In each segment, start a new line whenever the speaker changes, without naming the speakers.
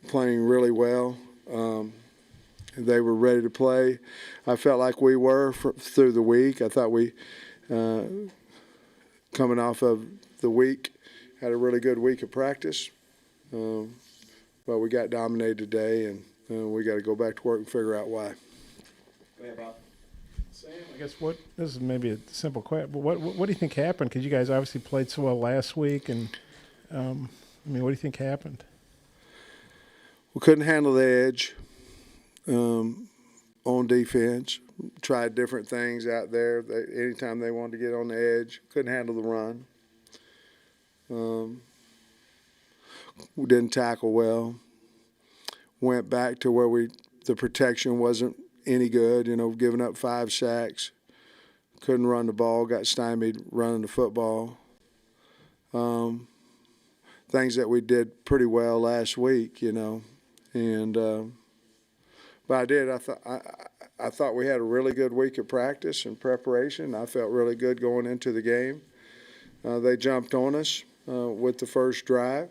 playing really well. They were ready to play. I felt like we were through the week. I thought we, coming off of the week, had a really good week of practice. But we got dominated today, and we got to go back to work and figure out why.
Sam, I guess this is maybe a simple question, but what do you think happened? Because you guys obviously played so well last week, and what do you think happened?
We couldn't handle the edge on defense. Tried different things out there. Anytime they wanted to get on the edge, couldn't handle the run. We didn't tackle well. Went back to where the protection wasn't any good, giving up 5 sacks. Couldn't run the ball, got stymied running the football. Things that we did pretty well last week, and but I thought we had a really good week of practice and preparation. I felt really good going into the game. They jumped on us with the first drive.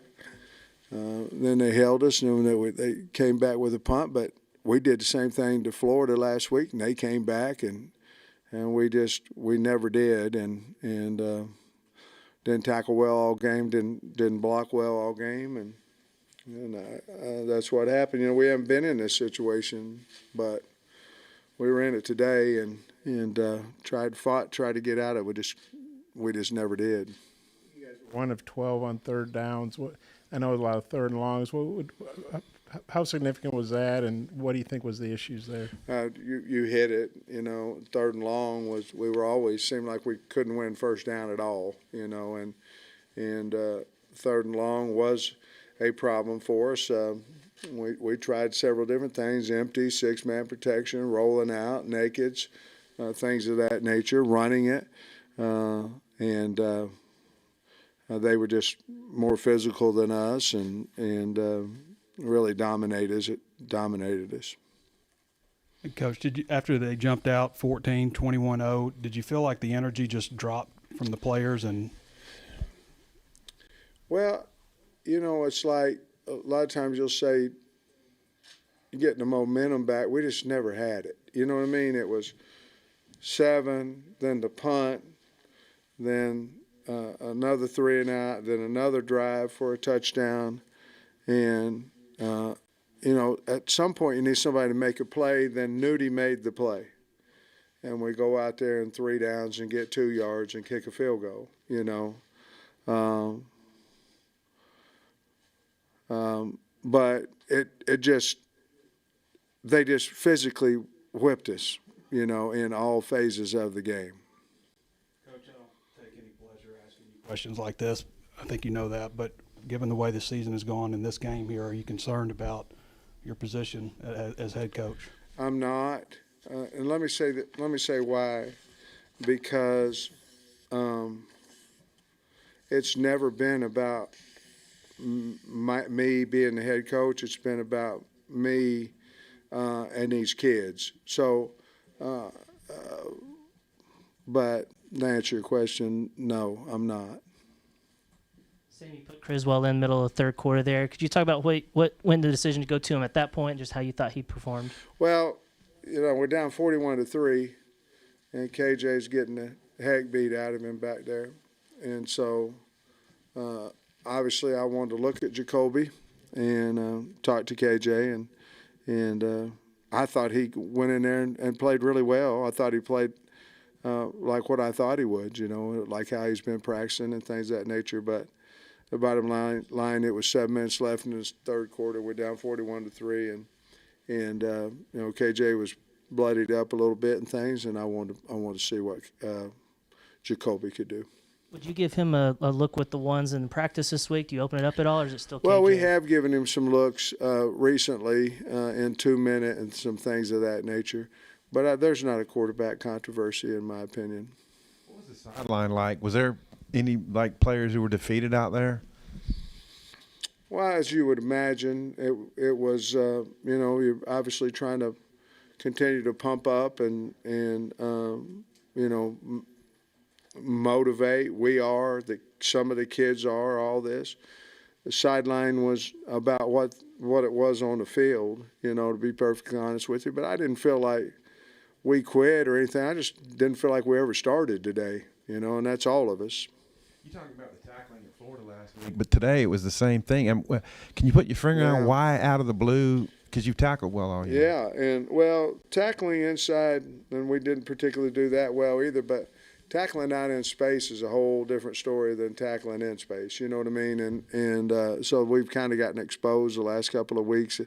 Then they held us, and they came back with a punt. But we did the same thing to Florida last week, and they came back, and we never did, and didn't tackle well all game, didn't block well all game, and that's what happened. We haven't been in this situation, but we were in it today, and tried to get out of it. We just never did.
You guys were 1 of 12 on third downs. I know a lot of third and longs. How significant was that, and what do you think was the issues there?
You hit it. Third and long we were always seemed like we couldn't win first down at all. And third and long was a problem for us. We tried several different things: empty, 6-man protection, rolling out, nakeds, things of that nature, running it, and. They were just more physical than us, and really dominated us.
Coach, after they jumped out 14, 21-0, did you feel like the energy just dropped from the players?
Well, it's like a lot of times you'll say you're getting the momentum back. We just never had it. You know what I mean? It was 7, then the punt, then another 3 and out, then another drive for a touchdown. And, at some point you need somebody to make a play. Then Nudie made the play. And we go out there in 3 downs and get 2 yards and kick a field goal, But they just physically whipped us, in all phases of the game.
Questions like this, I think you know that, but given the way the season has gone in this game here, are you concerned about your position as head coach?
I'm not, and let me say why. Because it's never been about me being the head coach. It's been about me and these kids. So, but to answer your question, no, I'm not.
Sam, you put Criswell in the middle of the third quarter there. Could you talk about when the decision to go to him at that point, just how you thought he performed?
Well, we're down 41-3, and KJ's getting the heck beat out of him back there. And so, obviously, I wanted to look at Jacoby and talk to KJ, and I thought he went in there and played really well. I thought he played like what I thought he would, like how he's been practicing and things of that nature. But the bottom line, it was 7 minutes left in this third quarter. We're down 41-3, and KJ was bloodied up a little bit and things, and I wanted to see what Jacoby could do.
Would you give him a look with the ones in practice this week? Do you open it up at all, or is it still KJ?
Well, we have given him some looks recently in 2-minute and some things of that nature. But there's not a quarterback controversy, in my opinion.
What was the sideline like? Was there any players who were defeated out there?
Well, as you would imagine, it was you're obviously trying to continue to pump up and motivate. We are, some of the kids are, all this. the sideline was about what it was on the field, to be perfectly honest with you. But I didn't feel like we quit or anything. I just didn't feel like we ever started today, and that's all of us.
You talking about the tackling in Florida last week, but today it was the same thing. Can you put your finger on why out of the blue? Because you've tackled well all year.
Yeah, and tackling inside, and we didn't particularly do that well either. But tackling out in space is a whole different story than tackling in space. You know what I mean? And so we've kind of gotten exposed the last couple of weeks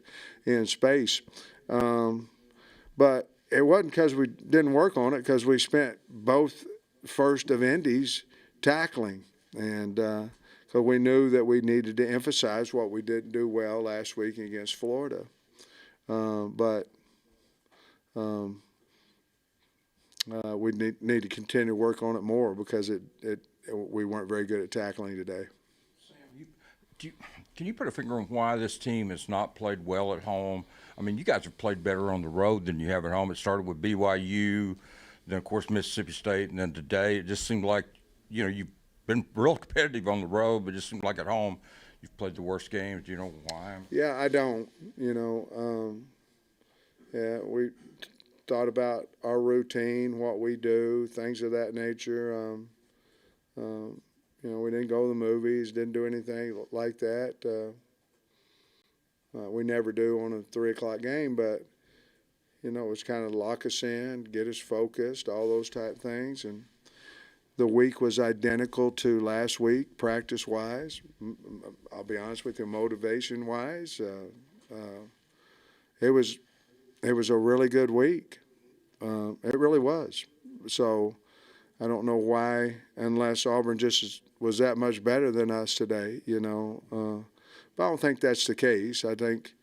in space, but it wasn't because we didn't work on it, because we spent both first of Indies tackling, and so we knew that we needed to emphasize what we didn't do well last week against Florida. But we need to continue to work on it more, because we weren't very good at tackling today.
Sam, can you put a finger on why this team has not played well at home? I mean, you guys have played better on the road than you have at home. It started with BYU, then, of course, Mississippi State, and then today it just seemed like, you've been real competitive on the road, but it just seemed like at home you've played the worst games. Do you know why?
Yeah, I don't. We thought about our routine, what we do, things of that nature. We didn't go to the movies, didn't do anything like that. We never do on a 3 o'clock game, but it was kind of lock us in, get us focused, all those type things. And the week was identical to last week, practice-wise. I'll be honest with you, motivation-wise. It was a really good week. It really was. So I don't know why, unless Auburn just was that much better than us today, But I don't think that's the case. I think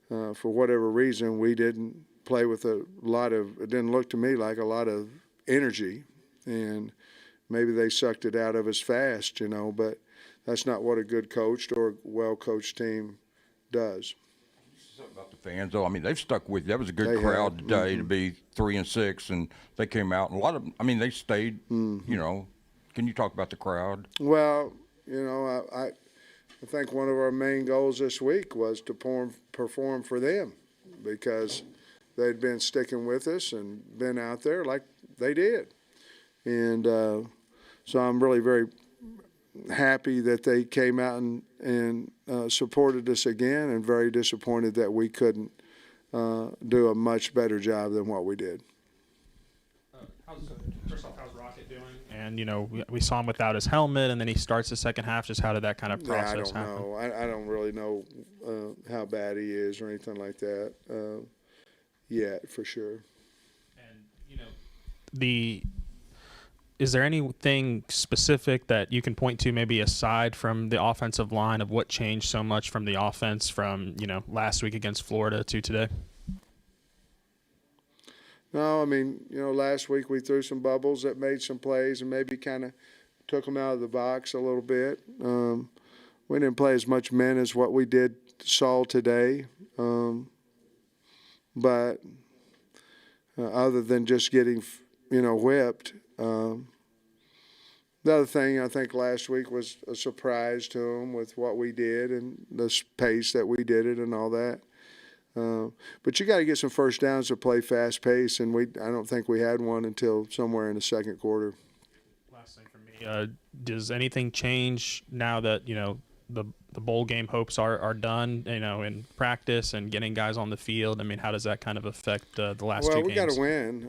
for whatever reason we didn't play with it didn't look to me like a lot of energy, and maybe they sucked it out of us fast, but that's not what a good coached or well-coached team does.
Something about the fans, though. I mean, they've stuck with you. That was a good crowd today to be 3-6, and they came out, and a lot of them, they stayed, Can you talk about the crowd?
Well, I think one of our main goals this week was to perform for them, because they'd been sticking with us and been out there like they did. And so I'm really very happy that they came out and supported us again, and very disappointed that we couldn't do a much better job than what we did.
First off, how's Rocket doing? And, we saw him without his helmet, and then he starts the second half. Just how did that kind of process happen?
I don't know. I don't really know how bad he is or anything like that yet, for sure.
And, is there anything specific that you can point to, maybe aside from the offensive line, of what changed so much from the offense from, last week against Florida to today?
No, last week we threw some bubbles that made some plays and maybe kind of took them out of the box a little bit. We didn't play as much men as what we saw today. But other than just getting, whipped, the other thing I think last week was a surprise to them with what we did and the pace that we did it and all that. But you got to get some first downs to play fast pace, and I don't think we had one until somewhere in the second quarter.
Last thing for me, does anything change now that the bowl game hopes are done? In practice and getting guys on the field. How does that kind of affect the last two games?
Well, we got to win.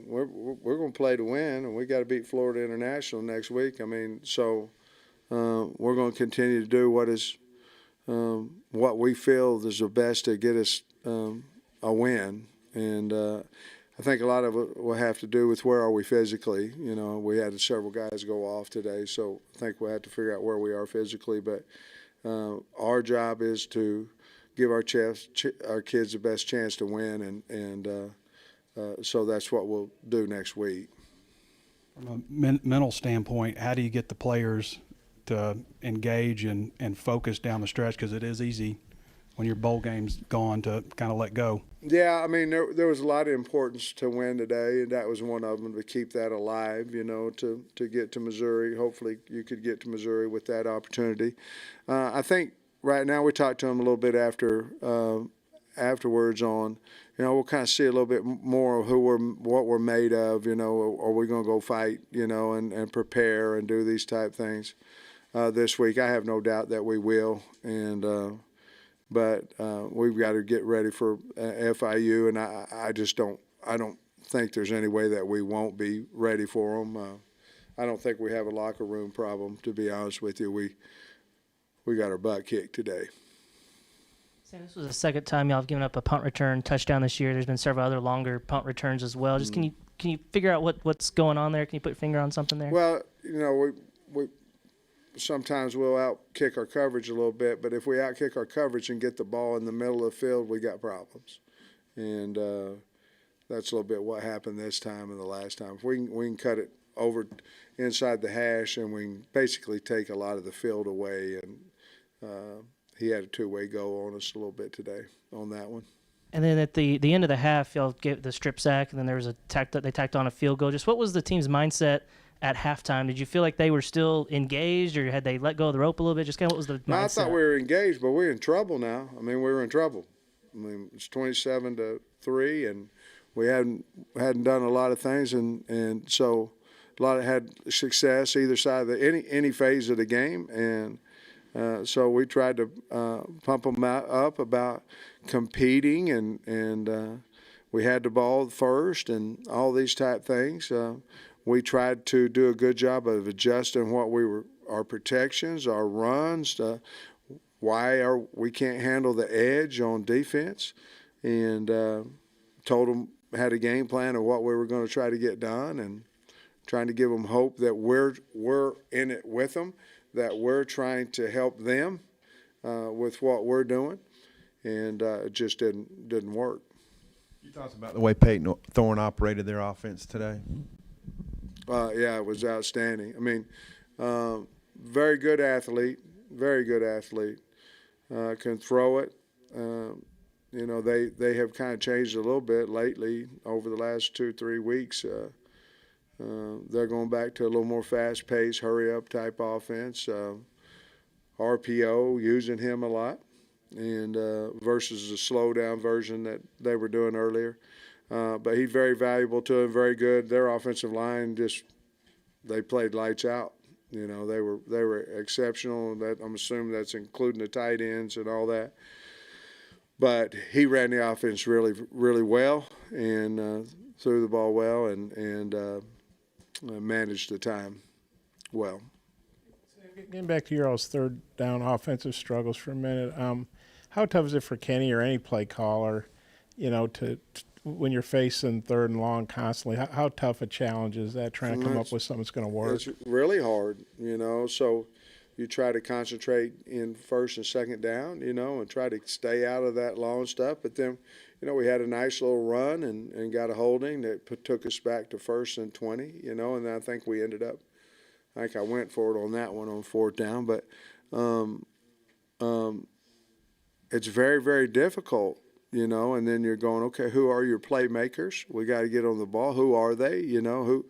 We're going to play to win, and we got to beat Florida International next week. So we're going to continue to do what we feel is the best to get us a win. And I think a lot of it will have to do with where are we physically. We had several guys go off today, so I think we'll have to figure out where we are physically. But our job is to give our kids the best chance to win, and so that's what we'll do next week.
From a mental standpoint, how do you get the players to engage and focus down the stretch? Because it is easy when your bowl game's gone to kind of let go.
Yeah, I mean, there was a lot of importance to win today, and that was one of them, to keep that alive, to get to Missouri. Hopefully you could get to Missouri with that opportunity. I think right now we talked to them a little bit afterwards on, we'll kind of see a little bit more of what we're made of, are we going to go fight, and prepare and do these type things this week. I have no doubt that we will, but we've got to get ready for FIU, and I don't think there's any way that we won't be ready for them. I don't think we have a locker room problem, to be honest with you. We got our butt kicked today.
Sam, this was the second time y'all have given up a punt return touchdown this year. There's been several other longer punt returns as well. Just can you figure out what's going on there? Can you put your finger on something there?
Well, we sometimes we'll out-kick our coverage a little bit, but if we out-kick our coverage and get the ball in the middle of the field, we got problems. And that's a little bit what happened this time and the last time. If we can cut it over inside the hash, and we can basically take a lot of the field away. And he had a two-way go on us a little bit today on that one.
And then at the end of the half, y'all gave the strip sack, and then there was they tacked on a field goal. Just what was the team's mindset at halftime? Did you feel like they were still engaged, or had they let go of the rope a little bit? Just kind of what was the mindset?
No, I thought we were engaged, but we're in trouble now. I mean, we were in trouble. I mean, it's 27-3, and we hadn't done a lot of things, and so a lot of had success either side of any phase of the game, and so we tried to pump them up about competing, and we had the ball first, and all these type things. We tried to do a good job of adjusting our protections, our runs, why we can't handle the edge on defense, and told them, had a game plan of what we were going to try to get done, and trying to give them hope that we're in it with them, that we're trying to help them with what we're doing, and it just didn't work.
You talked about the way Peyton Thorne operated their offense today.
Yeah, it was outstanding. I mean, very good athlete, can throw it. They have kind of changed a little bit lately over the last 2-3 weeks. They're going back to a little more fast-paced, hurry-up type offense. RPO, using him a lot, and versus the slow-down version that they were doing earlier. But he's very valuable to him, very good. Their offensive line they played lights out. They were exceptional. That I'm assuming that's including the tight ends and all that. But he ran the offense really, really well, and threw the ball well, and managed the time well.
Getting back to your all's third down offensive struggles for a minute, how tough is it for Kenny or any play caller, to when you're facing third and long constantly? How tough a challenge is that, trying to come up with something that's going to work?
It's really hard, so you try to concentrate in first and second down, and try to stay out of that long stuff. But then, we had a nice little run and got a holding that took us back to first and 20, and then I think we ended up, I think I went for it on that one on fourth down. But it's very, very difficult, and then you're going, okay, who are your playmakers? We got to get on the ball. Who are they? Who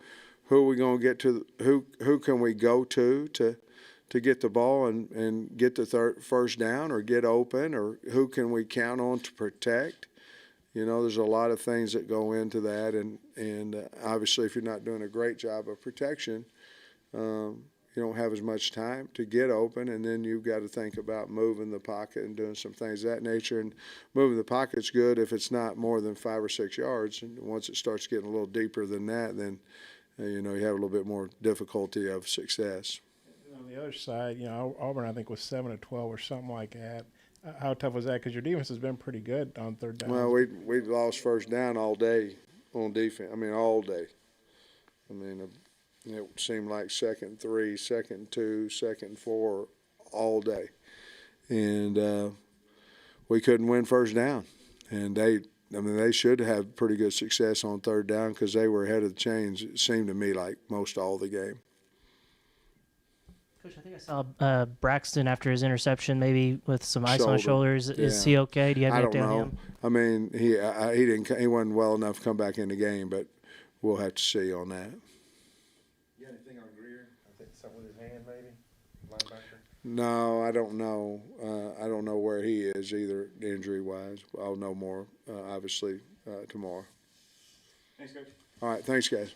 are we going to get to? Who can we go to get the ball and get the first down or get open, or who can we count on to protect? There's a lot of things that go into that, and obviously if you're not doing a great job of protection, you don't have as much time to get open, and then you've got to think about moving the pocket and doing some things of that nature. And moving the pocket's good if it's not more than 5 or 6 yards, and once it starts getting a little deeper than that, then you have a little bit more difficulty of success.
On the other side, Auburn I think was 7-12 or something like that. How tough was that? Because your defense has been pretty good on third down.
Well, we lost first down all day on defense. I mean, all day. I mean, it seemed like 2nd and 3, 2nd and 2, 2nd and 4 all day, and we couldn't win first down. And they should have pretty good success on third down because they were ahead of the chains. It seemed to me like most all the game.
Coach, I think I saw Braxton after his interception, maybe with some ice on
Shoulder.
his shoulders. Is
Yeah.
he okay? Do you have
I
any
don't
update on
know.
him?
I mean, he wasn't well enough to come back in the game, but we'll have to see on that.
You got anything on Greer? I think something with his hand, maybe. Linebacker.
No, I don't know. I don't know where he is either, injury wise. I'll know more obviously tomorrow.
Thanks, Coach.
All right, thanks, guys.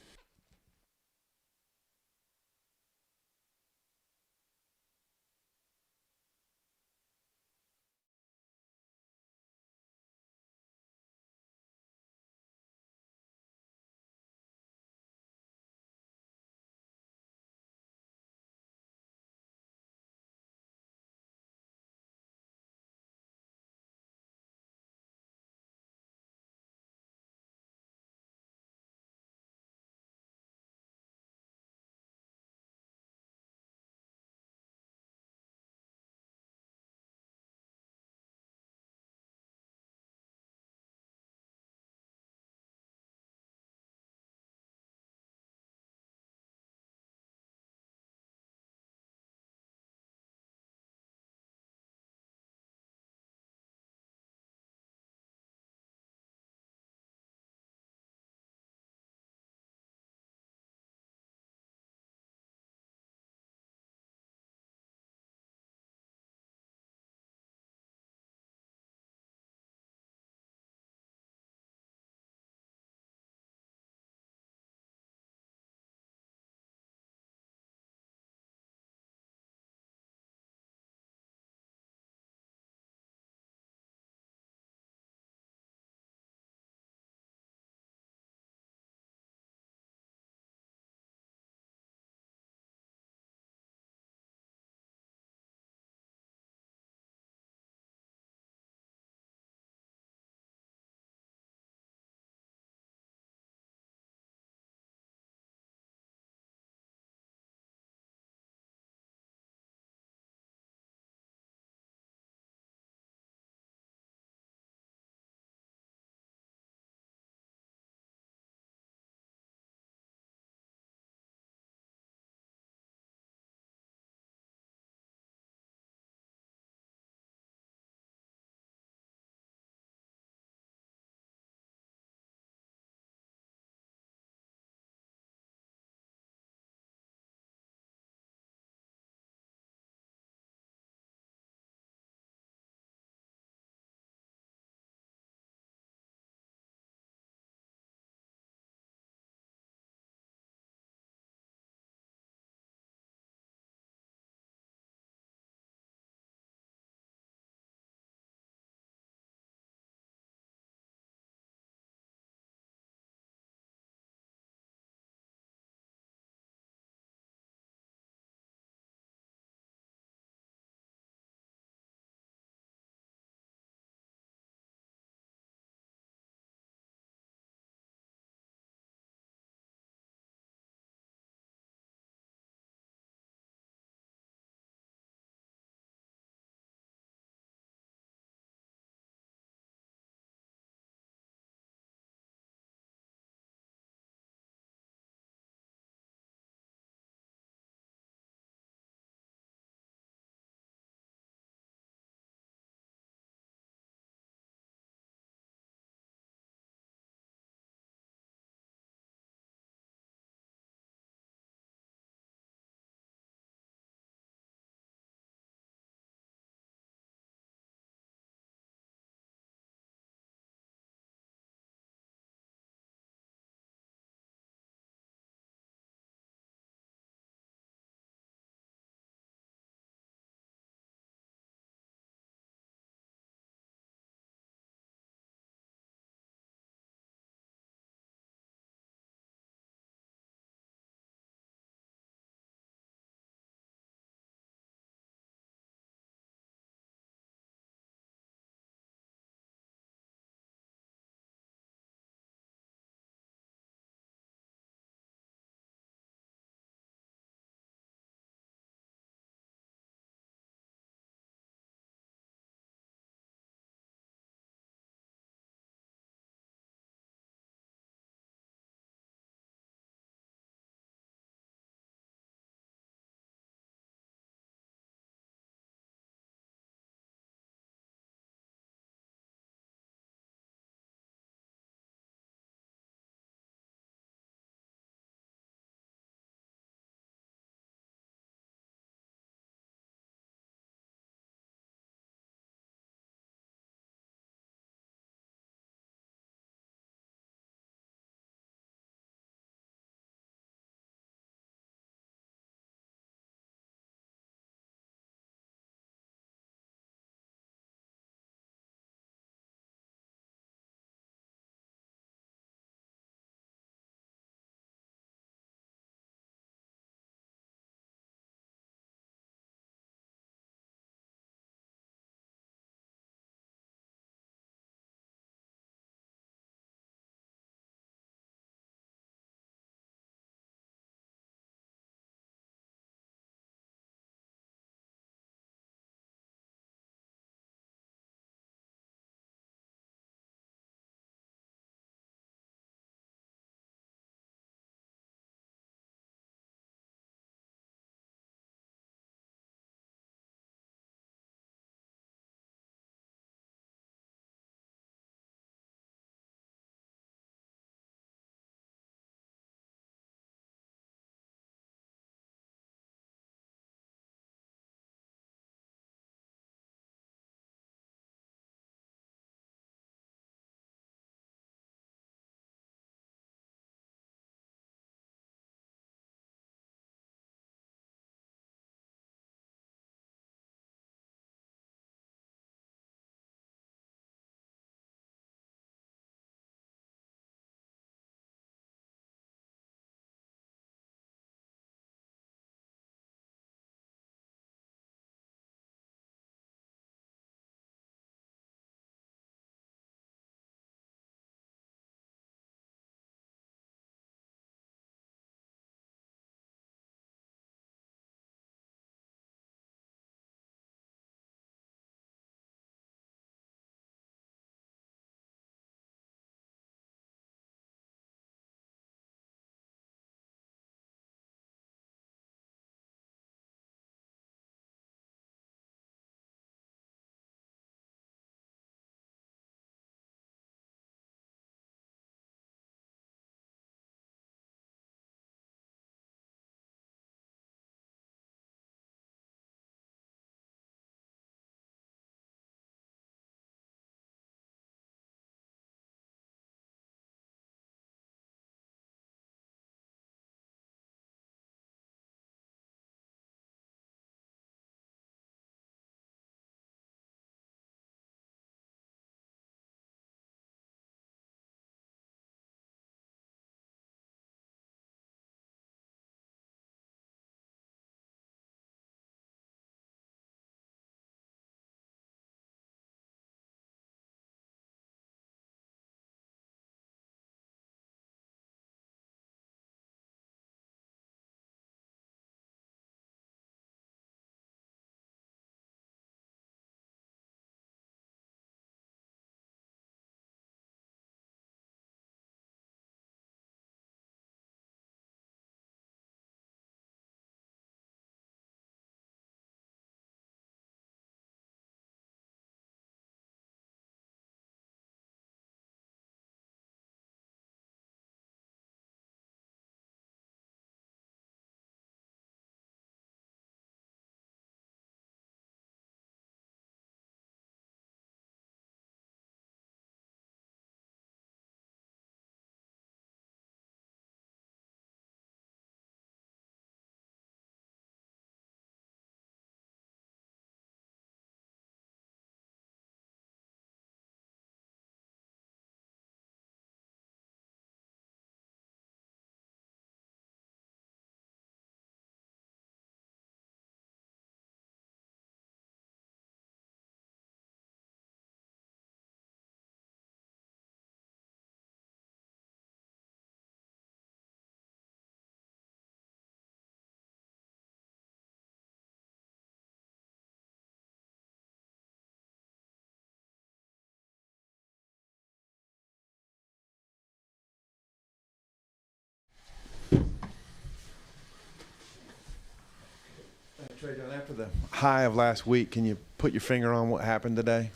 Trey, John, after the high of last week, can you put your finger on what happened today?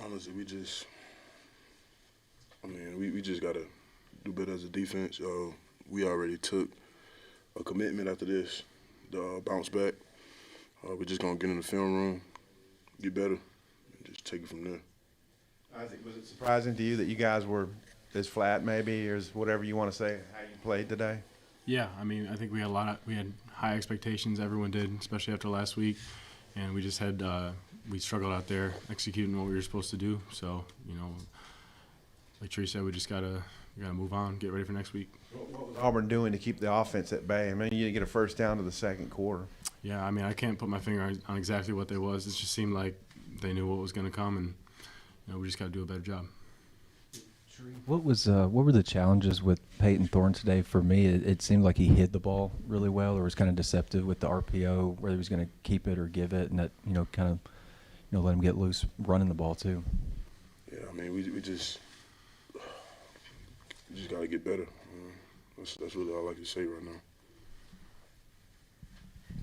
Honestly, we just got to do better as a defense. We already took a commitment after this to bounce back. We're just going to get in the film room, get better, and just take it from there.
Isaac, was it surprising to you that you guys were this flat, maybe, or whatever you want to say, how you played today?
Yeah, I mean, I think we had high expectations. Everyone did, especially after last week, and we just had we struggled out there executing what we were supposed to do. So, you know, like Trey said, we just gotta move on, get ready for next week.
What was Auburn doing to keep the offense at bay? I mean, you didn't get a first down to the second quarter.
Yeah, I mean, I can't put my finger on exactly what they was. It just seemed like they knew what was going to come, and you know, we just got to do a better job.
What were the challenges with Peyton Thorne today? For me, it seemed like he hid the ball really well, or was kind of deceptive with the RPO, whether he was going to keep it or give it, and that kind of let him get loose running the ball too.
Yeah, I mean, we just got to get better. That's really all I can say right now.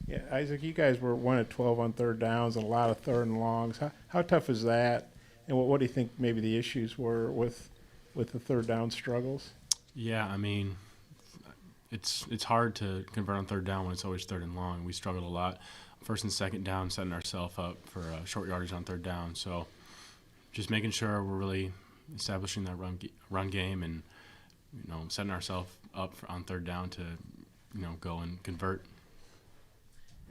Yeah, Isaac, you guys were 1 of 12 on third downs and a lot of third and longs. How tough is that? And what do you think maybe the issues were with the third down struggles?
Yeah, I mean, it's hard to convert on third down when it's always third and long. We struggled a lot. First and second down, setting ourselves up for short yardage on third down. So just making sure we're really establishing that run game and, setting ourselves up on third down to, go and convert.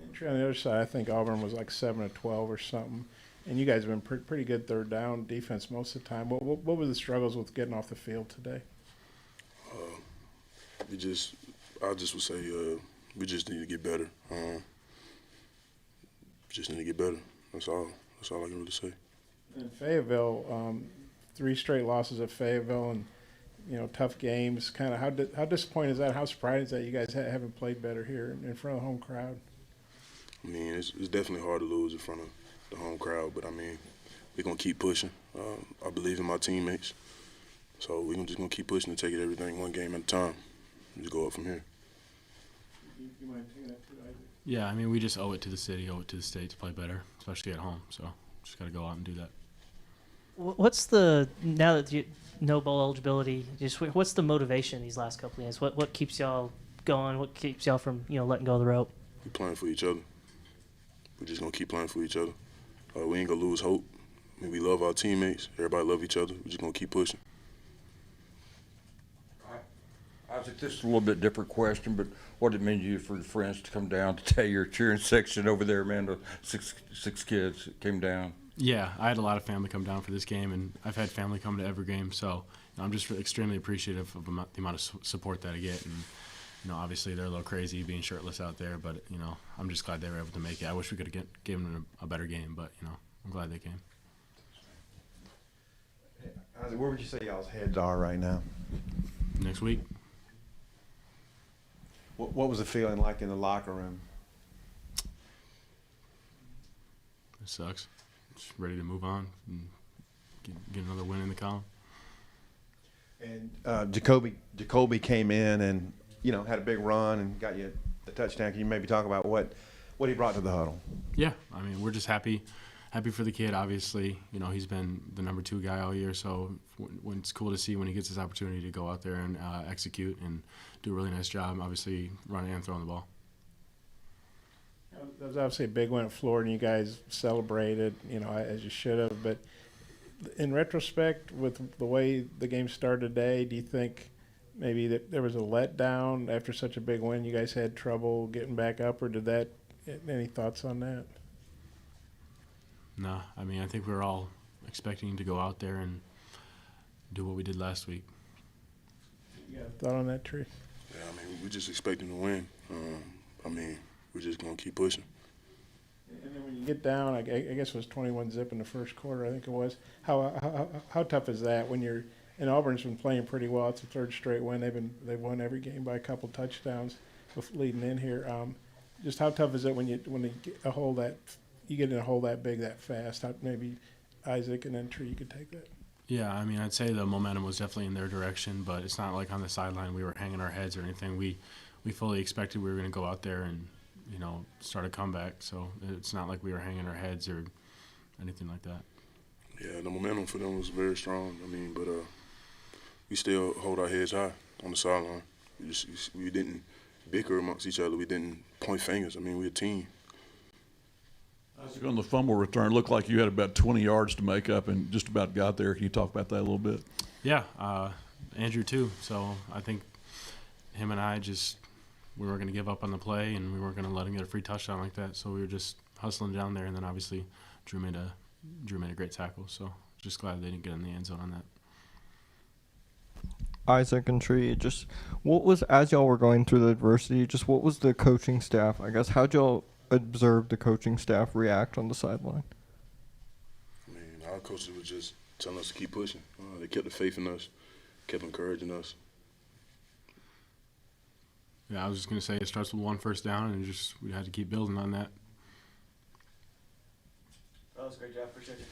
And on the other side, I think Auburn was like 7 of 12 or something. And you guys have been pretty good third down defense most of the time. What were the struggles with getting off the field today?
I just would say we just need to get better. Just need to get better. That's all I can really say.
In Fayetteville, 3 straight losses at Fayetteville, and tough games. Kind of how disappointing is that? How surprising is that you guys haven't played better here in front of the home crowd?
I mean, it's definitely hard to lose in front of the home crowd, but I mean, we're gonna keep pushing. I believe in my teammates, so we're just gonna keep pushing and take it everything one game at a time, and just go up from here.
You mind taking that too, Isaac?
Yeah, I mean, we just owe it to the city, owe it to the state to play better, especially at home. So just got to go out and do that.
What's now that you know bowl eligibility, what's the motivation these last couple of games? What keeps y'all going? What keeps y'all from letting go of the rope?
We're playing for each other. We're just gonna keep playing for each other. We ain't gonna lose hope. I mean, we love our teammates. Everybody love each other. We're just gonna keep pushing.
Isaac, this is a little bit different question, but what did it mean to you for your friends to come down to tell your cheering section over there, man? The six kids that came down.
Yeah, I had a lot of family come down for this game, and I've had family come to every game, so I'm just extremely appreciative of the amount of support that I get. And obviously they're a little crazy being shirtless out there, but I'm just glad they were able to make it. I wish we could have given them a better game, but I'm glad they came.
Isaac, where would you say y'all's heads are right now?
Next week.
What was the feeling like in the locker room?
It sucks. Just ready to move on and get another win in the column.
And Jacoby came in and had a big run and got you the touchdown. Can you maybe talk about what he brought to the huddle?
Yeah, I mean, we're just happy for the kid. Obviously, he's been the number 2 guy all year, so when it's cool to see when he gets his opportunity to go out there and execute and do a really nice job, obviously running and throwing the ball.
That was obviously a big win at Florida, and you guys celebrated, as you should have. But in retrospect, with the way the game started today, do you think maybe that there was a letdown after such a big win? You guys had trouble getting back up, or did that? Any thoughts on that?
No, I mean, I think we were all expecting to go out there and do what we did last week.
You got a thought on that, Tree?
Yeah, I mean, we're just expecting to win. I mean, we're just gonna keep pushing.
And then when you get down, I guess it was 21-0 in the first quarter, I think it was. How tough is that when you're? And Auburn's been playing pretty well. It's the 3rd straight win. They've won every game by a couple touchdowns leading in here. Just how tough is it when you get a hole that big that fast? Maybe Isaac and then Tree, you could take that.
Yeah, I mean, I'd say the momentum was definitely in their direction, but it's not like on the sideline we were hanging our heads or anything. We fully expected we were going to go out there and start a comeback. So it's not like we were hanging our heads or anything like that.
Yeah, the momentum for them was very strong. I mean, but we still hold our heads high on the sideline. We didn't bicker amongst each other. We didn't point fingers. I mean, we're a team.
On the fumble return, looked like you had about 20 yards to make up and just about got there. Can you talk about that a little bit?
Yeah, Andrew too. So I think him and I we weren't going to give up on the play, and we weren't going to let him get a free touchdown like that. So we were just hustling down there, and then obviously Drew made a great tackle. So just glad they didn't get in the end zone on that.
Isaac and Tree, just what was, as y'all were going through the adversity, just what was the coaching staff, I guess, how'd y'all observe the coaching staff react on the sideline?
I mean, our coaches were just telling us to keep pushing. They kept the faith in us, kept encouraging us.
Yeah, I was just going to say it starts with 1 first down, and we had to keep building on that.
That was a great job. Appreciate you.